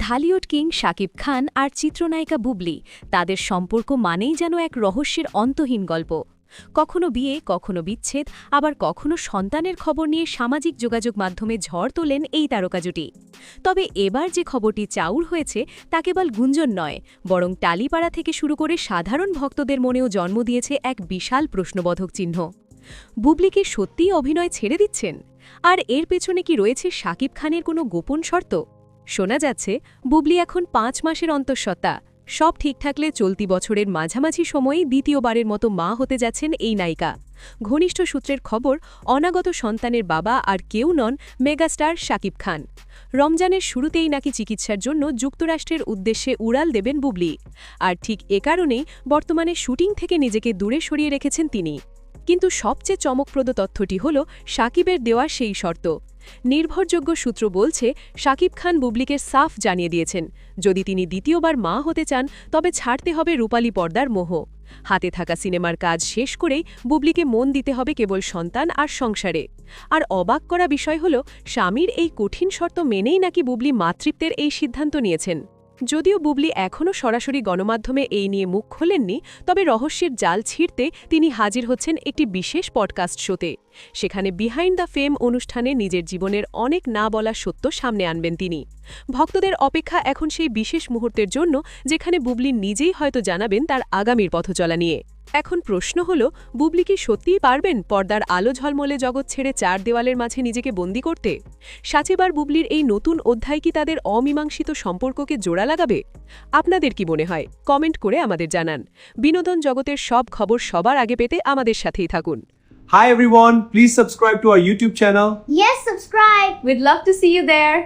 Dhallywood king Shakib Khan আর চিত্রনায়িকা বুবলি তাদের সম্পর্ক মানেই যেন এক রহস্যের অন্তহীন গল্প। কখনো বিয়ে, কখনো বিচ্ছেদ, আবার কখনো সন্তানের খবর নিয়ে সামাজিক যোগাযোগ মাধ্যমে ঝড় তোলেন এই তারকা জুটি। তবে এবার যে খবরটি চাউর হয়েছে তা কেবল গুঞ্জন নয়, বরং টালিপাড়া থেকে শুরু করে সাধারণ ভক্তদের মনেও জন্ম দিয়েছে এক বিশাল প্রশ্নবোধক চিহ্ন। বুবলি কি সত্যিই অভিনয় ছেড়ে দিচ্ছেন? আর এর পেছনে কি রয়েছে শাকিব খানের কোনো গোপন শর্ত? শোনা যাচ্ছে বুবলি এখন 5 মাসের অন্তঃসত্ত্বা। সব ঠিক থাকলে চলতি বছরের মাঝামাঝি সময়েই দ্বিতীয়বারের মতো মা হতে যাচ্ছেন এই নায়িকা। ঘনিষ্ঠ সূত্রের খবর, অনাগত সন্তানের বাবা আর কেউ নন, মেগাস্টার শাকিব খান। রমজানের শুরুতেই নাকি চিকিৎসার জন্য যুক্তরাষ্ট্রের উদ্দেশ্যে উড়াল দেবেন বুবলি। আর ঠিক এ কারণেই বর্তমানে শুটিং থেকে নিজেকে দূরে সরিয়ে রেখেছেন তিনি। কিন্তু সবচেয়ে চমকপ্রদ তথ্যটি হল শাকিবের দেওয়া সেই শর্ত। নির্ভরযোগ্য সূত্র বলছে, শাকিব খান বুবলিকে সাফ জানিয়ে দিয়েছেন, যদি তিনি দ্বিতীয়বার মা হতে চান তবে ছাড়তে হবে রূপালী পর্দার মোহ। হাতে থাকা সিনেমার কাজ শেষ করেই বুবলিকে মন দিতে হবে কেবল সন্তান আর সংসারে। আর অবাক করা বিষয় হল, স্বামীর এই কঠিন শর্ত মেনেই নাকি বুবলি মাতৃত্বের এই সিদ্ধান্ত নিয়েছেন। যদিও বুবলি এখনও সরাসরি গণমাধ্যমে এই নিয়ে মুখ খোলেননি, তবে রহস্যের জাল ছিঁড়তে তিনি হাজির হচ্ছেন একটি বিশেষ পডকাস্ট শোতে। সেখানে বিহাইন্ড দ্য ফেম অনুষ্ঠানে নিজের জীবনের অনেক না বলা সত্য সামনে আনবেন তিনি। ভক্তদের অপেক্ষা এখন সেই বিশেষ মুহূর্তের জন্য, যেখানে বুবলি নিজেই হয়তো জানাবেন তার আগামীর পথচলা নিয়ে। এখন প্রশ্ন হল, বুবলি কি সত্যিই পারবেন পর্দার আলো ঝলমলে জগৎ ছেড়ে 4 দেওয়ালের মাঝে নিজেকে বন্দী করতে? সাচেবার বুবলির এই নতুন অধ্যায় কি তাদের অমীমাংসিত সম্পর্ককে জোড়া লাগাবে? আপনাদের কি মনে হয়? কমেন্ট করে আমাদের জানান। বিনোদন জগতের সব খবর সবার আগে পেতে আমাদের সাথেই থাকুন। Hi everyone, please subscribe to our YouTube channel. Yes, subscribe. We'd love to see you there.